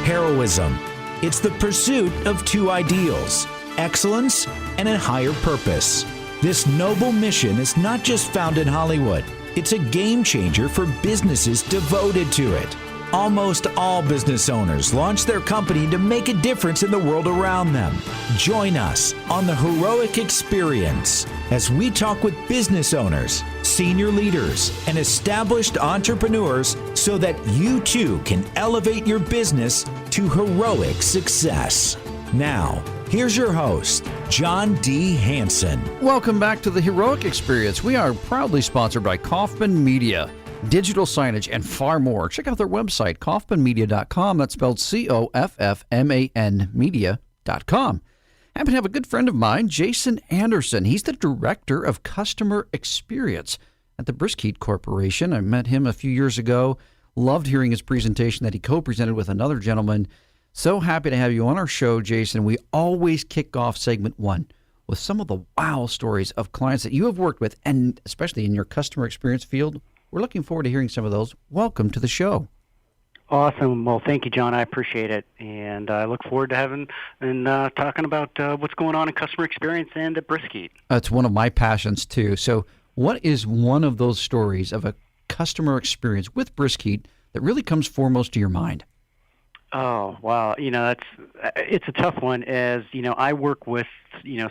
heroism. It's the pursuit of two ideals, excellence and a higher purpose. This noble mission is not just found in Hollywood. It's a game changer for businesses devoted to it. Almost all business owners launch their company to make a difference in the world around them. Join us on the Heroic Experience as we talk with business owners, senior leaders, and established entrepreneurs so that you too can elevate your business to heroic success. Now, here's your host, John D. Hanson. Welcome back to the Heroic Experience. We are proudly sponsored by Kaufman Media, digital signage, and far more. Check out their website, kaufmanmedia.com. That's spelled COFFMAN media.com. I happen to have a good friend of mine, Jason Anderson. He's the Director of Customer Experience at the BriskHeat Corporation. I met him a few years ago. Loved hearing his presentation that he co-presented with another gentleman. So happy to have you on our show, Jason. We always kick off segment one with some of the wow stories of clients that you have worked with, and especially in your customer experience field. We're looking forward to hearing some of those. Welcome to the show. Awesome. Well, thank you, John. I appreciate it. And I look forward to having and talking about what's going on in customer experience and at BriskHeat. It's one of my passions, too. So what is one of those stories of a customer experience with BriskHeat that really comes foremost to your mind? Oh, wow. It's a tough one as, I work with,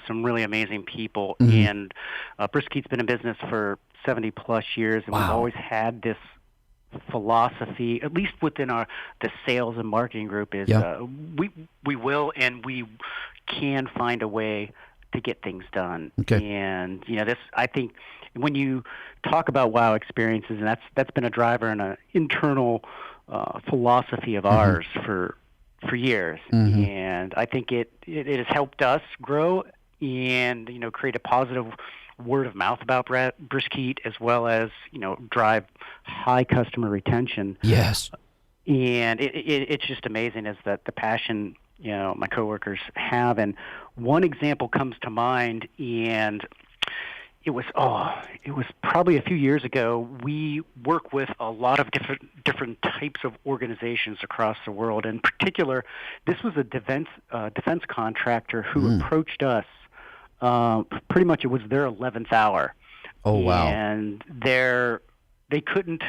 some really amazing people. Mm-hmm. And BriskHeat's been in business for 70 plus years. And We've always had this philosophy, at least within the sales and marketing group, is we will and we can find a way to get things done. Okay. And, this, I think when you talk about wow experiences, and that's been a driver and an internal philosophy of ours for years, and I think it has helped us grow and create a positive word of mouth about BriskHeat, as well as drive high customer retention. Yes, and it's just amazing as that the passion my coworkers have. And one example comes to mind, and it was probably a few years ago. We work with a lot of different types of organizations across the world. In particular, this was a defense contractor who approached us. Pretty much, it was their 11th hour. Oh wow! And they couldn't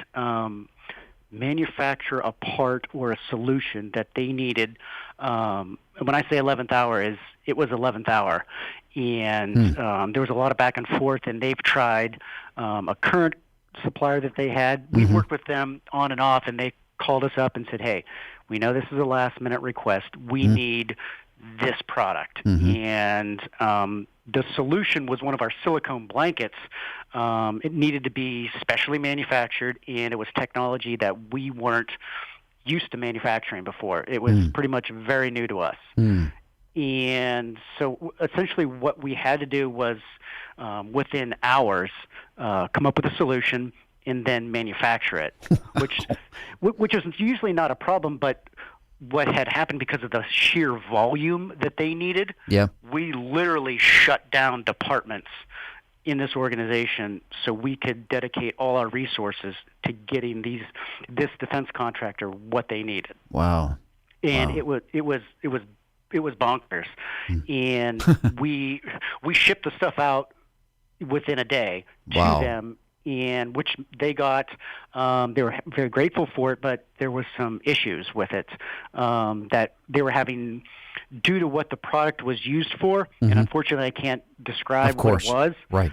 manufacture a part or a solution that they needed. When I say 11th hour, it was 11th hour. And there was a lot of back and forth, and they've tried a current supplier that they had. We've worked with them on and off, and they called us up and said, hey, we know this is a last-minute request. We need this product. And the solution was one of our silicone blankets. It needed to be specially manufactured, and it was technology that we weren't used to manufacturing before. It was pretty much very new to us. And so essentially what we had to do was within hours come up with a solution and then manufacture it, which is usually not a problem, but what had happened because of the sheer volume that they needed, we literally shut down departments in this organization so we could dedicate all our resources to getting this defense contractor what they needed. Wow. And it was bonkers. And we shipped the stuff out within a day to them, and which they got. They were very grateful for it, but there was some issues with it that they were having due to what the product was used for. And unfortunately, I can't describe what it was. Right.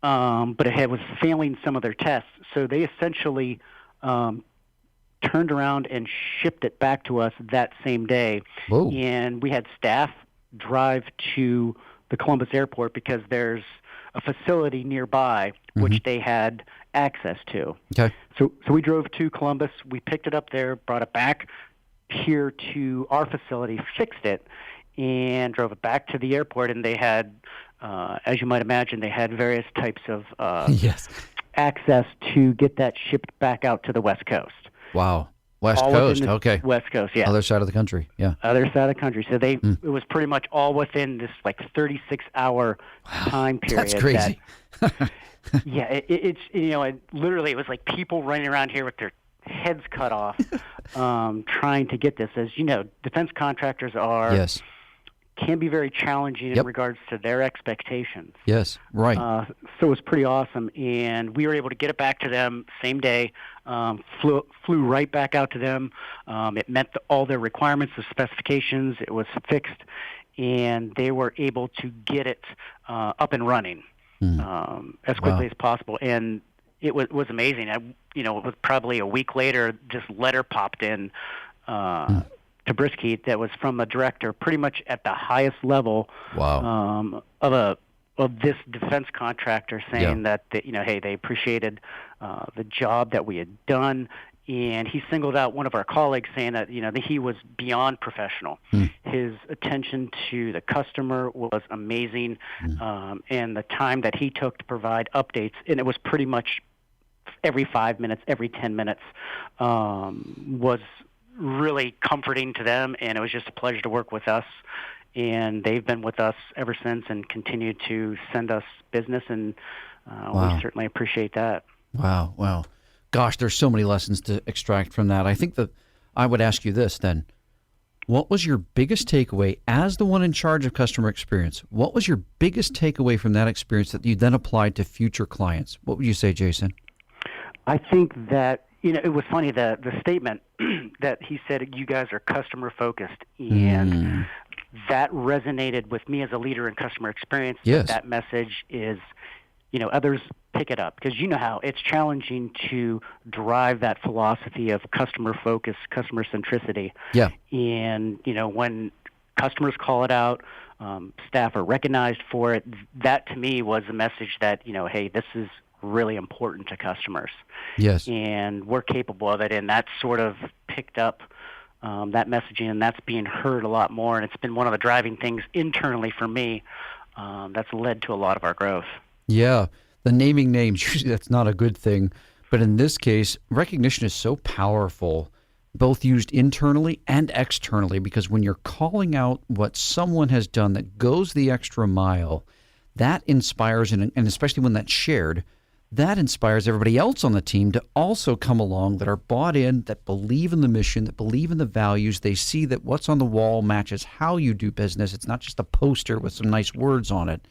But it was failing some of their tests. So they essentially turned around and shipped it back to us that same day. Whoa. And we had staff drive to the Columbus airport because there's a facility nearby which they had access to. Okay. So we drove to Columbus, we picked it up there, brought it back here to our facility, fixed it, and drove it back to the airport. And they had, as you might imagine, they had various types of access to get that shipped back out to the West Coast. Wow. West Coast, okay. West Coast, yeah. Other side of the country, yeah. Other side of the country. So it was pretty much all within this 36-hour time period. That's crazy. Yeah, it's literally it was like people running around here with their heads cut off trying to get this. As you know, defense contractors can be very challenging in regards to their expectations. Yes, right. So it was pretty awesome, and we were able to get it back to them same day. Flew right back out to them. It met all their requirements, the specifications. It was fixed, and they were able to get it up and running as quickly as possible. And it was amazing. It was probably a week later, this letter popped in to BriskHeat that was from a director pretty much at the highest level of this defense contractor, saying that they appreciated the job that we had done, and he singled out one of our colleagues, saying that that he was beyond professional. His attention to the customer was amazing, and the time that he took to provide updates, and it was pretty much every 5 minutes, every 10 minutes, was really comforting to them, and it was just a pleasure to work with us. And they've been with us ever since and continue to send us business, and we certainly appreciate that. Wow. Gosh, there's so many lessons to extract from that. I think that I would ask you this then. What was your biggest takeaway as the one in charge of customer experience? What was your biggest takeaway from that experience that you then applied to future clients? What would you say, Jason? I think that, it was funny, the statement that he said, you guys are customer focused, and that resonated with me as a leader in customer experience. Yes. That message is, others pick it up, because you know how it's challenging to drive that philosophy of customer focus, customer centricity. Yeah. And, when customers call it out, staff are recognized for it, that to me was a message that, hey, this is really important to customers. Yes. And we're capable of it, and that's sort of picked up that messaging, and that's being heard a lot more, and it's been one of the driving things internally for me that's led to a lot of our growth. Yeah. The naming names, usually that's not a good thing, but in this case, recognition is so powerful, both used internally and externally, because when you're calling out what someone has done that goes the extra mile, that inspires, and especially when that's shared, that inspires everybody else on the team to also come along, that are bought in, that believe in the mission, that believe in the values. They see that what's on the wall matches how you do business. It's not just a poster with some nice words on it.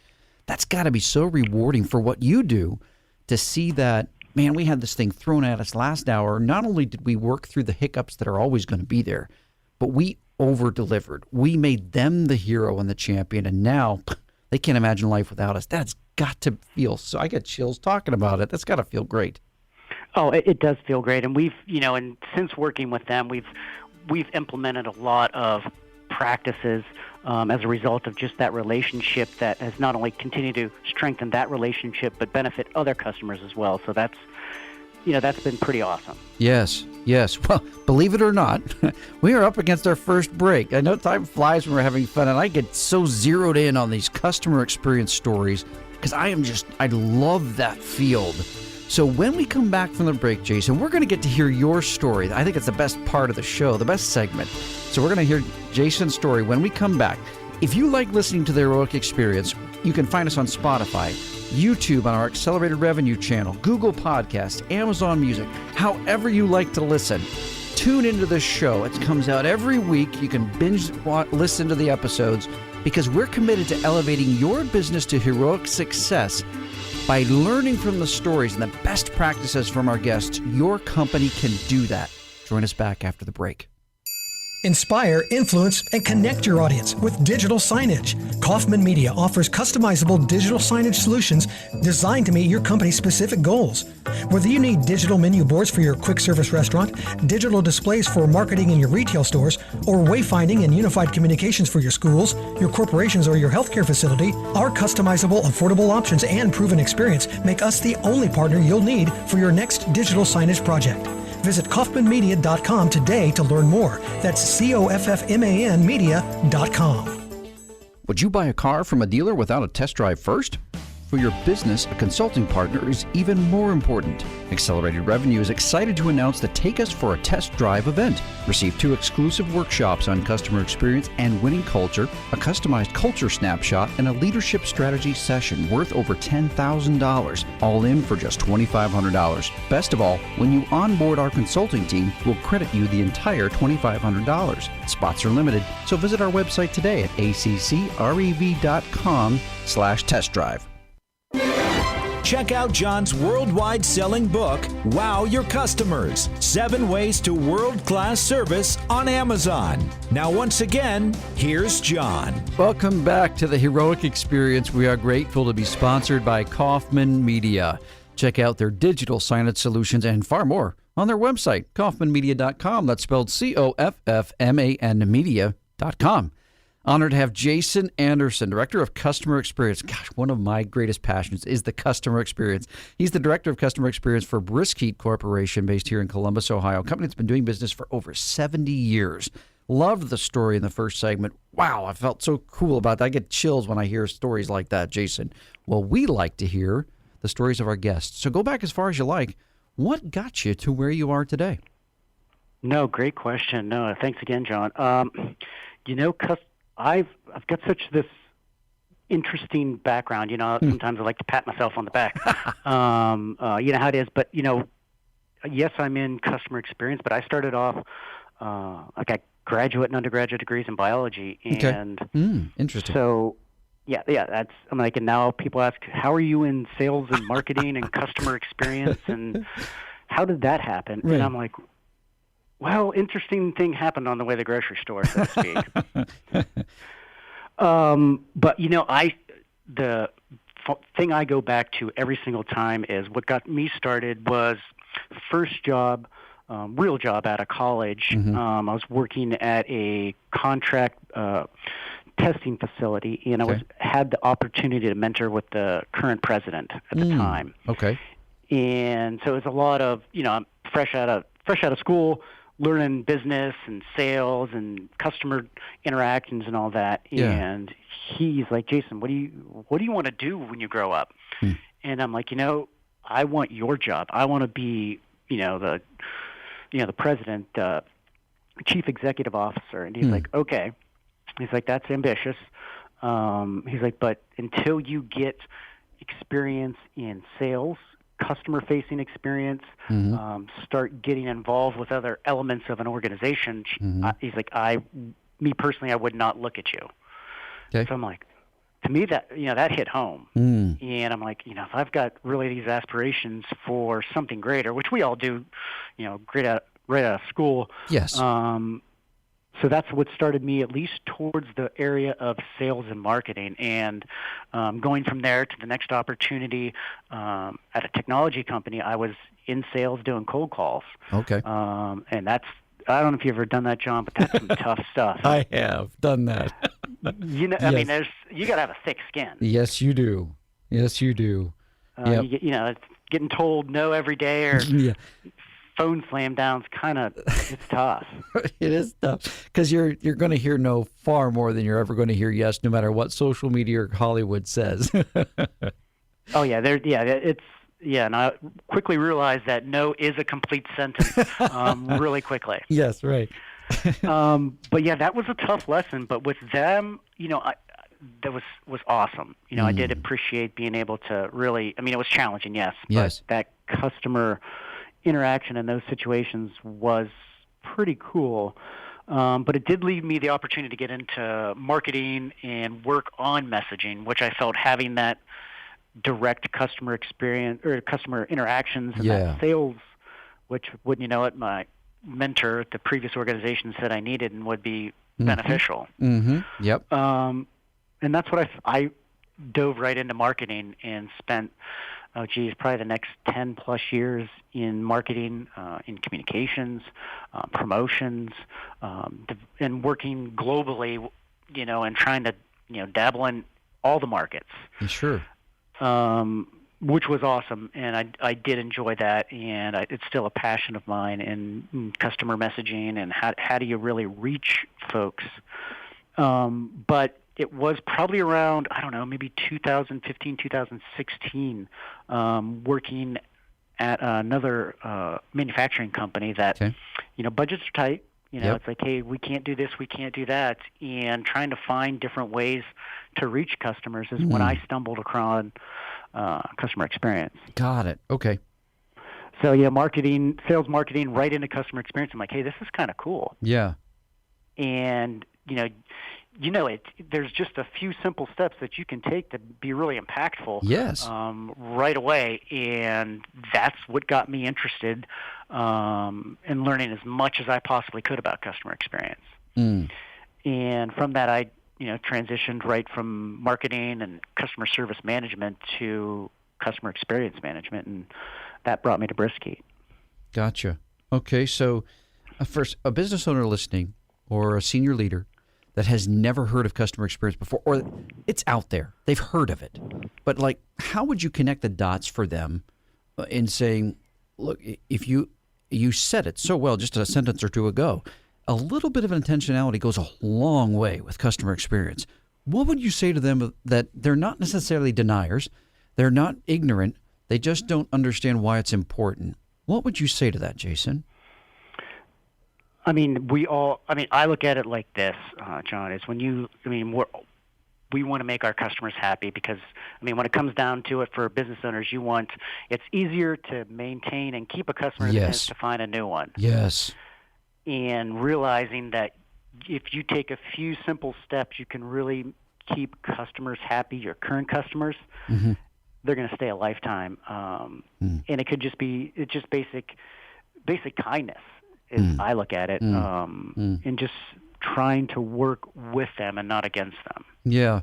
That's got to be so rewarding for what you do, to see that, man, we had this thing thrown at us last hour. Not only did we work through the hiccups that are always going to be there, but we over-delivered. We made them the hero and the champion, and now they can't imagine life without us. That's got to feel, so I get chills talking about it. That's got to feel great. Oh, it does feel great. And we've, and since working with them, we've implemented a lot of practices as a result of just that relationship that has not only continued to strengthen that relationship, but benefit other customers as well. So that's been pretty awesome. Yes. Well, believe it or not, we are up against our first break. I know time flies when we're having fun, and I get so zeroed in on these customer experience stories because I love that field. So when we come back from the break, Jason, we're going to get to hear your story. I think it's the best part of the show, the best segment. So we're going to hear Jason's story when we come back. If you like listening to the Heroic Experience, you can find us on Spotify, YouTube, on our Accelerated Revenue channel, Google Podcasts, Amazon Music, however you like to listen. Tune into this show. It comes out every week. You can binge listen to the episodes, because we're committed to elevating your business to heroic success by learning from the stories and the best practices from our guests. Your company can do that. Join us back after the break. Inspire, influence, and connect your audience with digital signage. Kaufman Media offers customizable digital signage solutions designed to meet your company's specific goals. Whether you need digital menu boards for your quick service restaurant, digital displays for marketing in your retail stores, or wayfinding and unified communications for your schools, your corporations, or your healthcare facility, our customizable, affordable options and proven experience make us the only partner you'll need for your next digital signage project. Visit kaufmanmedia.com today to learn more. That's COFFMAN media.com. Would you buy a car from a dealer without a test drive first? For your business, a consulting partner is even more important. Accelerated Revenue is excited to announce the Take Us for a Test Drive event. Receive 2 exclusive workshops on customer experience and winning culture, a customized culture snapshot, and a leadership strategy session worth over $10,000, all in for just $2,500. Best of all, when you onboard our consulting team, we'll credit you the entire $2,500. Spots are limited, so visit our website today at accrev.com/test drive. Check out John's worldwide selling book, Wow Your Customers, 7 Ways to World-Class Service on Amazon. Now, once again, here's John. Welcome back to the Heroic Experience. We are grateful to be sponsored by Kaufman Media. Check out their digital signage solutions and far more on their website, kaufmanmedia.com. That's spelled COFFMAN media.com. Honored to have Jason Anderson, Director of Customer Experience. Gosh, one of my greatest passions is the customer experience. He's the Director of Customer Experience for BriskHeat Corporation based here in Columbus, Ohio, a company that's been doing business for over 70 years. Loved the story in the first segment. Wow, I felt so cool about that. I get chills when I hear stories like that, Jason. Well, we like to hear the stories of our guests. So go back as far as you like. What got you to where you are today? No, great question. No, thanks again, John. I've got such this interesting background. Sometimes I like to pat myself on the back. You know how it is. But, yes, I'm in customer experience, but I started off, I got graduate and undergraduate degrees in biology. And interesting. So, yeah, I'm like, and now people ask, how are you in sales and marketing and customer experience? And how did that happen? Right. And I'm like, well, interesting thing happened on the way to the grocery store, so to speak. But the thing I go back to every single time is what got me started was first job, real job out of college. Mm-hmm. I was working at a contract testing facility, and I had the opportunity to mentor with the current president at the time. Okay. And so it was a lot of, I'm fresh out of school, learning business and sales and customer interactions and all that. Yeah. And he's like, Jason, what do you want to do when you grow up? And I'm like, I want your job. I want to be, the president, chief executive officer. And he's like, okay. He's like, that's ambitious. He's like, but until you get experience in sales, customer-facing experience, start getting involved with other elements of an organization. He's like, me personally, I would not look at you. Okay. So I'm like, to me, that that hit home. And I'm like, if I've got really these aspirations for something greater, which we all do, right out of school. Yes. So that's what started me at least towards the area of sales and marketing, and going from there to the next opportunity at a technology company. I was in sales doing cold calls. Okay. And that's, I don't know if you've ever done that, John, but that's some tough stuff. I have done that. I mean, you got to have a thick skin. Yes, you do. Yes, you do. It's getting told no every day or phone slam downs, it's tough. It is tough because you're going to hear no far more than you're ever going to hear yes, no matter what social media or Hollywood says. Oh yeah, and I quickly realized that no is a complete sentence really quickly. Yes, right. But yeah, that was a tough lesson. But with them, that was awesome. I did appreciate being able to really. I mean, it was challenging, yes. Yes. But that customer interaction in those situations was pretty cool. But it did leave me the opportunity to get into marketing and work on messaging, which I felt having that direct customer experience or customer interactions and that sales, which, wouldn't you know it, my mentor at the previous organization said I needed and would be beneficial. Yep. And that's what I dove right into marketing and spent probably the next 10 plus years in marketing, in communications, promotions, and working globally, and trying to, dabble in all the markets. Sure. Which was awesome. And I did enjoy that. And it's still a passion of mine in customer messaging and how do you really reach folks. But it was probably around, I don't know, maybe 2015, 2016, working at another manufacturing company that, budgets are tight. It's like, hey, we can't do this, we can't do that. And trying to find different ways to reach customers is when I stumbled across customer experience. Got it. Okay. So, sales marketing right into customer experience. I'm like, hey, this is kind of cool. Yeah. And, there's just a few simple steps that you can take to be really impactful. Yes. Right away, and that's what got me interested in learning as much as I possibly could about customer experience. And from that, I transitioned right from marketing and customer service management to customer experience management, and that brought me to BriskHeat. Gotcha. Okay, so first, a business owner listening or a senior leader that has never heard of customer experience before, or it's out there, they've heard of it, but how would you connect the dots for them in saying, look, if you said it so well just a sentence or two ago, a little bit of intentionality goes a long way with customer experience. What would you say to them that they're not necessarily deniers, they're not ignorant, they just don't understand why it's important? What would you say to that, Jason? I look at it like this, John, is we want to make our customers happy because, when it comes down to it for business owners, it's easier to maintain and keep a customer than it is to find a new one. Yes. And realizing that if you take a few simple steps, you can really keep customers happy, your current customers. Mm-hmm. They're going to stay a lifetime. And it could just be, it's just basic kindness. I look at it, and just trying to work with them and not against them. Yeah.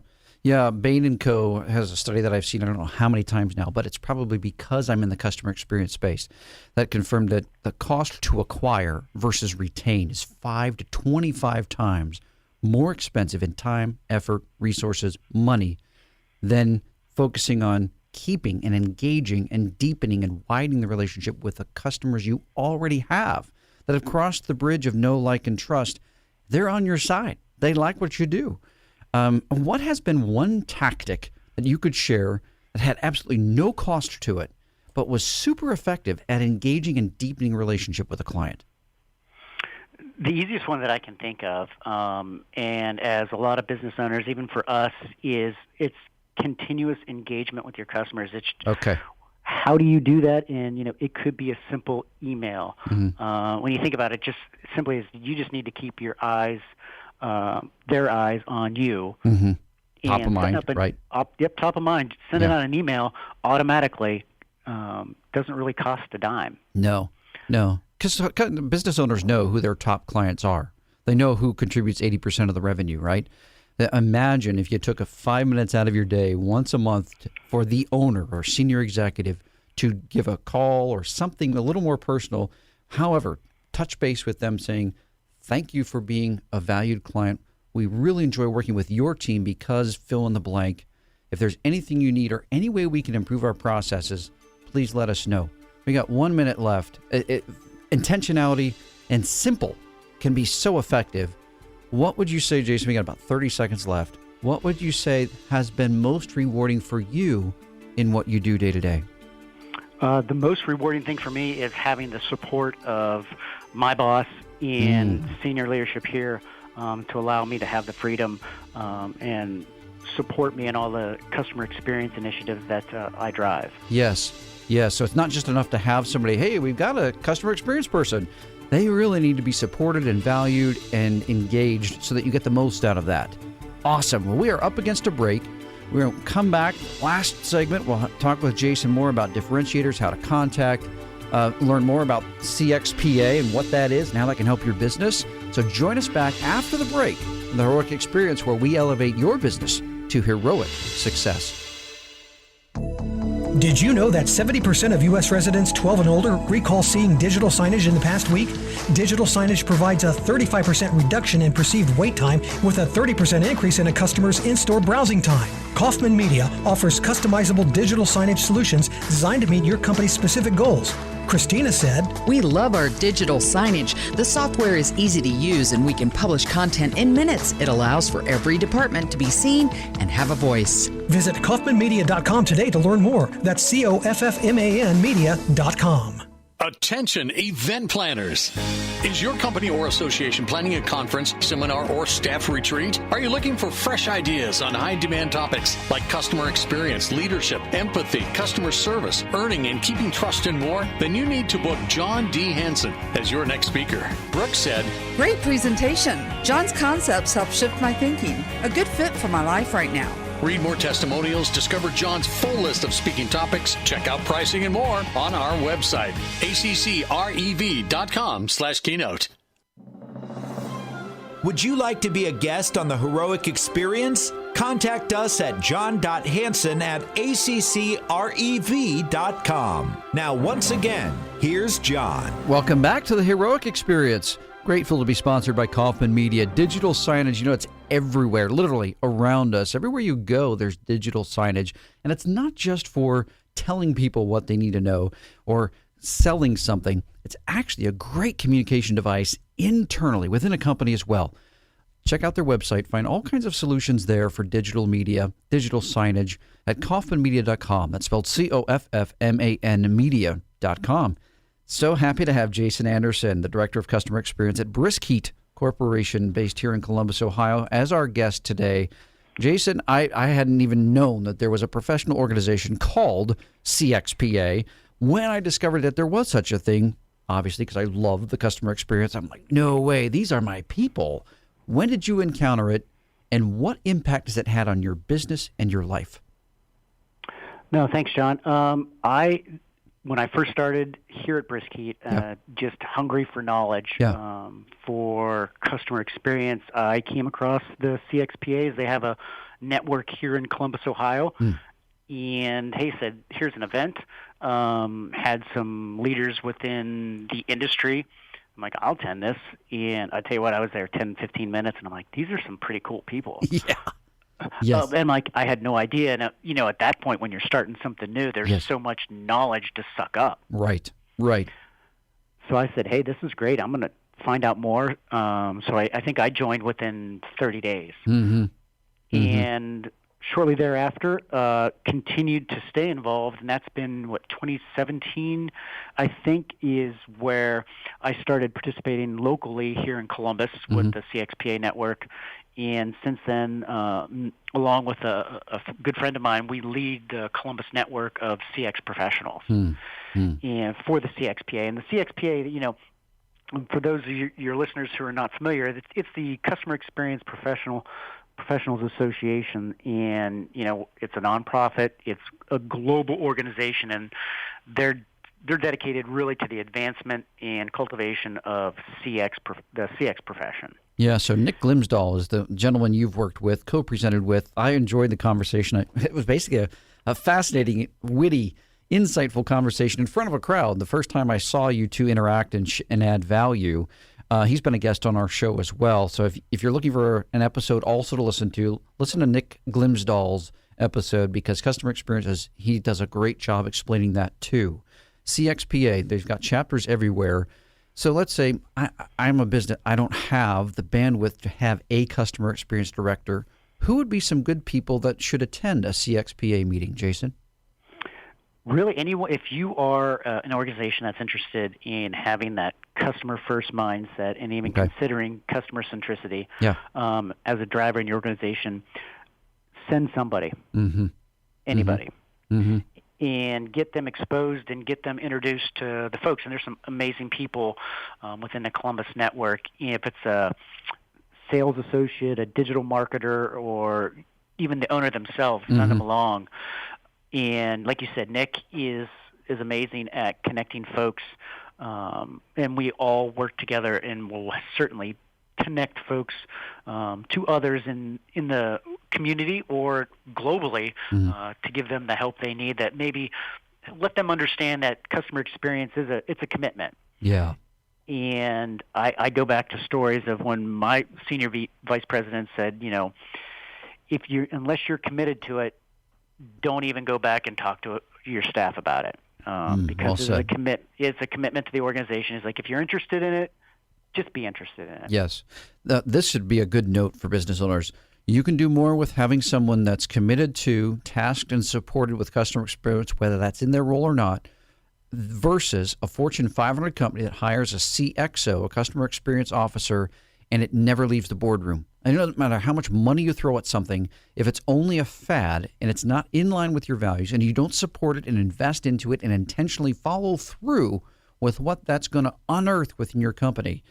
Bain & Co. has a study that I've seen, I don't know how many times now, but it's probably because I'm in the customer experience space, that confirmed that the cost to acquire versus retain is 5 to 25 times more expensive in time, effort, resources, money than focusing on keeping and engaging and deepening and widening the relationship with the customers you already have that have crossed the bridge of know, like, and trust. They're on your side. They like what you do. What has been one tactic that you could share that had absolutely no cost to it, but was super effective at engaging and deepening a relationship with a client? The easiest one that I can think of, and as a lot of business owners, even for us, is it's continuous engagement with your customers. It's okay. How do you do that? And, it could be a simple email. Mm-hmm. When you think about it, just simply is you just need to keep your eyes, their eyes on you. Mm-hmm. Top of mind, right? Top of mind. Send it on an email automatically. Doesn't really cost a dime. No. Because business owners know who their top clients are. They know who contributes 80% of the revenue, right? Imagine if you took 5 minutes out of your day once a month for the owner or senior executive to give a call or something a little more personal. However, touch base with them saying, thank you for being a valued client. We really enjoy working with your team because fill in the blank. If there's anything you need or any way we can improve our processes, please let us know. We got 1 minute left. Intentionality and simple can be so effective. What would you say, Jason? We got about 30 seconds left. What would you say has been most rewarding for you in what you do day to day? The most rewarding thing for me is having the support of my boss and senior leadership here to allow me to have the freedom and support me in all the customer experience initiatives that I drive. Yes. So it's not just enough to have somebody, hey, we've got a customer experience person. They really need to be supported and valued and engaged so that you get the most out of that. Awesome. Well, we are up against a break. We're going to come back. Last segment, we'll talk with Jason more about differentiators, how to contact, learn more about CXPA and what that is and how that can help your business. So join us back after the break in the Heroic Experience, where we elevate your business to heroic success. Did you know that 70% of U.S. residents 12 and older recall seeing digital signage in the past week? Digital signage provides a 35% reduction in perceived wait time with a 30% increase in a customer's in-store browsing time. Kaufman Media offers customizable digital signage solutions designed to meet your company's specific goals. Christina said, We love our digital signage. The software is easy to use and we can publish content in minutes. It allows for every department to be seen and have a voice. Visit KaufmanMedia.com today to learn more. That's COFFMAN media.com. Attention event planners. Is your company or association planning a conference, seminar, or staff retreat? Are you looking for fresh ideas on high-demand topics like customer experience, leadership, empathy, customer service, earning and keeping trust, and more? Then you need to book John D. Hansen as your next speaker. Brooke said, Great presentation. John's concepts help shift my thinking. A good fit for my life right now. read more testimonials, discover John's full list of speaking topics, check out pricing and more on our website, accrev.com/keynote. Would you like to be a guest on the Heroic Experience? Contact us at john.hansen@accrev.com. Now, once again, here's John. Welcome back to the Heroic Experience. Grateful to be sponsored by Kaufman Media. Digital signage, it's everywhere, literally around us. Everywhere you go, there's digital signage. And it's not just for telling people what they need to know or selling something. It's actually a great communication device internally within a company as well. Check out their website. Find all kinds of solutions there for digital media, digital signage at kaufmanmedia.com. That's spelled COFFMAN media.com. So happy to have Jason Anderson, the Director of Customer Experience at BriskHeat Corporation, based here in Columbus, Ohio, as our guest today. Jason, I hadn't even known that there was a professional organization called CXPA. When I discovered that there was such a thing, obviously because I love the customer experience, I'm like, no way, these are my people. When did you encounter it, and what impact has it had on your business and your life? No, thanks, John. When I first started here at BriskHeat, just hungry for knowledge, for customer experience, I came across the CXPAs. They have a network here in Columbus, Ohio, and said, here's an event. Had some leaders within the industry. I'm like, I'll attend this. And I tell you what, I was there 10, 15 minutes, and I'm like, these are some pretty cool people. Yeah. Yes. And I had no idea. And, at that point when you're starting something new, there's so much knowledge to suck up. Right. So I said, hey, this is great. I'm going to find out more. So I think I joined within 30 days. And shortly thereafter, continued to stay involved. And that's been, 2017, I think, is where I started participating locally here in Columbus with the CXPA network. And since then, along with a good friend of mine, we lead the Columbus network of CX professionals and for the CXPA. And the CXPA, for those of your listeners who are not familiar, it's the Customer Experience Professionals Association, and it's a nonprofit. It's a global organization, and they're dedicated really to the advancement and cultivation of the CX profession. Yeah, so Nick Glimsdahl is the gentleman you've worked with, co-presented with. I enjoyed the conversation. It was basically a fascinating, witty, insightful conversation in front of a crowd. The first time I saw you two interact and add value. He's been a guest on our show as well. So if you're looking for an episode also to listen to Nick Glimsdahl's episode, because customer experience, he does a great job explaining that too. CXPA, they've got chapters everywhere. So let's say I'm a business, I don't have the bandwidth to have a customer experience director. Who would be some good people that should attend a CXPA meeting, Jason? Really, anyone. If you are an organization that's interested in having that customer-first mindset and even considering customer centricity as a driver in your organization, send somebody, anybody. And get them exposed and get them introduced to the folks. And there's some amazing people within the Columbus network. If it's a sales associate, a digital marketer, or even the owner themselves, send them along. And like you said, Nick is amazing at connecting folks. And we all work together and will certainly connect folks to others in the community or globally to give them the help they need, that maybe let them understand that customer experience it's a commitment. Yeah. And I go back to stories of when my senior vice president said, unless you're committed to it, don't even go back and talk to your staff about it. because it's a commitment to the organization. It's like, if you're interested in it, just be interested in it. Yes. This should be a good note for business owners. You can do more with having someone that's committed to, tasked, and supported with customer experience, whether that's in their role or not, versus a Fortune 500 company that hires a CXO, a customer experience officer, and it never leaves the boardroom. And it doesn't matter how much money you throw at something, if it's only a fad and it's not in line with your values and you don't support it and invest into it and intentionally follow through with what that's going to unearth within your company,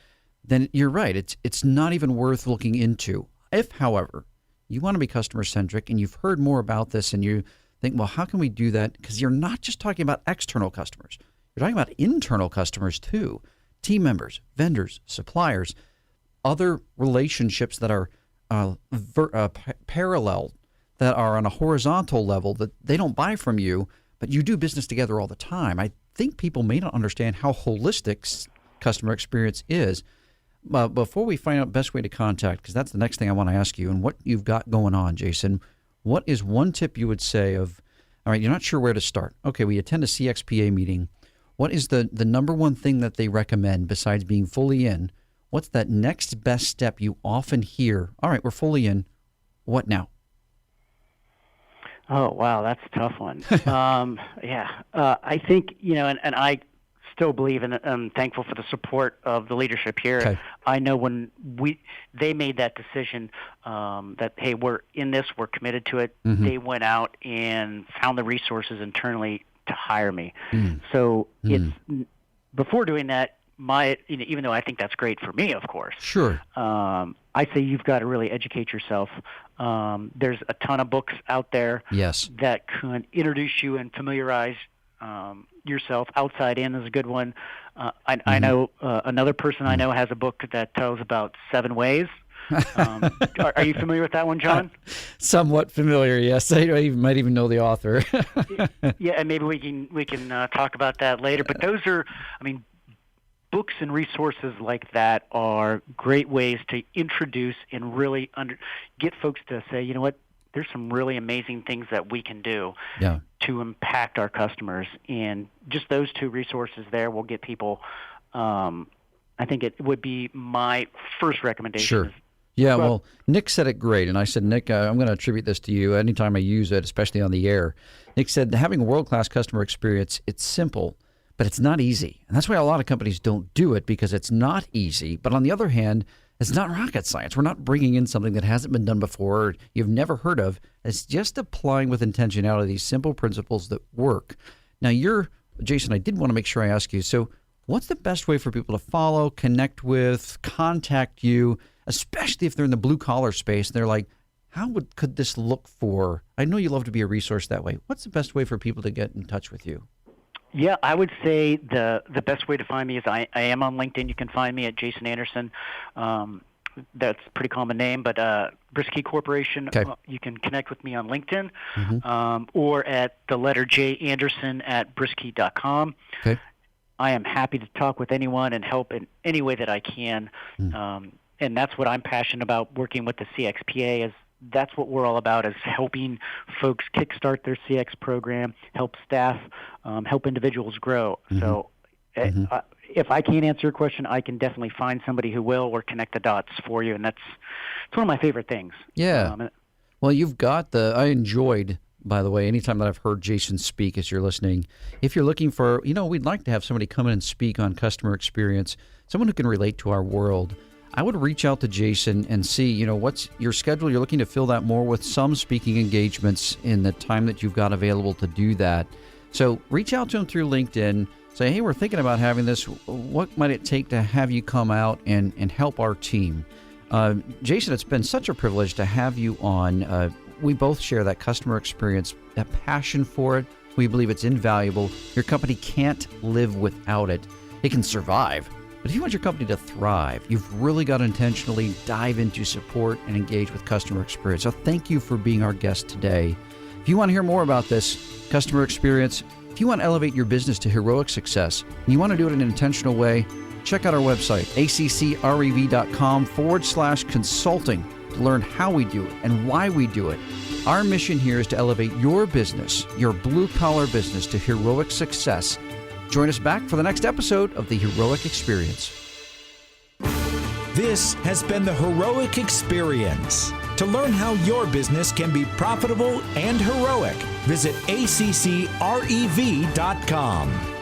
then you're right. It's not even worth looking into. If, however, you want to be customer-centric and you've heard more about this and you think, well, how can we do that? Because you're not just talking about external customers. You're talking about internal customers too. Team members, vendors, suppliers, other relationships that are parallel, that are on a horizontal level, that they don't buy from you, but you do business together all the time. I think people may not understand how holistic customer experience is. Before we find out best way to contact, because that's the next thing I want to ask you, and what you've got going on, Jason, what is one tip you would say of, all right, you're not sure where to start. Okay, we attend a CXPA meeting. What is the number one thing that they recommend besides being fully in? What's that next best step you often hear? All right, we're fully in. What now? Oh, wow, that's a tough one. I think, and I still believe in it. I'm thankful for the support of the leadership here. Okay. I know when they made that decision that, hey, we're in this, we're committed to it, they went out and found the resources internally to hire me. So it's before doing that, even though I think that's great for me, of course. Sure. I say you've got to really educate yourself. There's a ton of books out there that can introduce you and familiarize yourself. Outside In is a good one. I know another person I know has a book that tells about 7 ways. Are you familiar with that one, John? Somewhat familiar, yes. I might even know the author. Yeah, and maybe we can talk about that later. But those are, books and resources like that are great ways to introduce and really get folks to say, you know what, there's some really amazing things that we can do to impact our customers. And just those 2 resources there will get people, I think it would be my first recommendation. Sure. Yeah, well, Nick said it great. And I said, Nick, I'm going to attribute this to you anytime I use it, especially on the air. Nick said, having a world-class customer experience, it's simple, but it's not easy. And that's why a lot of companies don't do it, because it's not easy. But on the other hand, it's not rocket science. We're not bringing in something that hasn't been done before or you've never heard of. It's just applying with intentionality these simple principles that work. Now, Jason, I did want to make sure I ask you, so what's the best way for people to follow, connect with, contact you, especially if they're in the blue-collar space and they're like, could this look for? I know you love to be a resource that way. What's the best way for people to get in touch with you? Yeah, I would say the best way to find me is I am on LinkedIn. You can find me at Jason Anderson. That's a pretty common name, but BriskHeat Corporation. Okay. You can connect with me on LinkedIn or at the letter J Anderson at BriskHeat.com. Okay. I am happy to talk with anyone and help in any way that I can. And that's what I'm passionate about, working with the CXPA. That's what we're all about, is helping folks kickstart their CX program, help staff, help individuals grow. So if I can't answer your question, I can definitely find somebody who will, or connect the dots for you. And it's one of my favorite things. Yeah. Well, you've got I enjoyed, by the way, anytime that I've heard Jason speak as you're listening, if you're looking for, we'd like to have somebody come in and speak on customer experience, someone who can relate to our world, I would reach out to Jason and see, what's your schedule. You're looking to fill that more with some speaking engagements in the time that you've got available to do that. So reach out to him through LinkedIn. Say, hey, we're thinking about having this. What might it take to have you come out and help our team? Jason, it's been such a privilege to have you on. We both share that customer experience, that passion for it. We believe it's invaluable. Your company can't live without it. It can survive. But if you want your company to thrive, you've really got to intentionally dive into support and engage with customer experience. So thank you for being our guest today. If you want to hear more about this customer experience, if you want to elevate your business to heroic success, and you want to do it in an intentional way, check out our website, accrev.com/consulting, to learn how we do it and why we do it. Our mission here is to elevate your business, your blue-collar business, to heroic success. Join us back for the next episode of The Heroic Experience. This has been The Heroic Experience. To learn how your business can be profitable and heroic, visit ACCREV.com.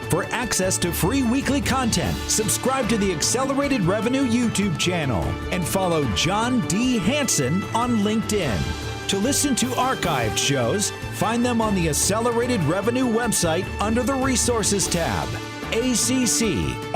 For access to free weekly content, subscribe to the Accelerated Revenue YouTube channel and follow John D. Hanson on LinkedIn. To listen to archived shows, find them on the Accelerated Revenue website under the Resources tab, ACCREV.com.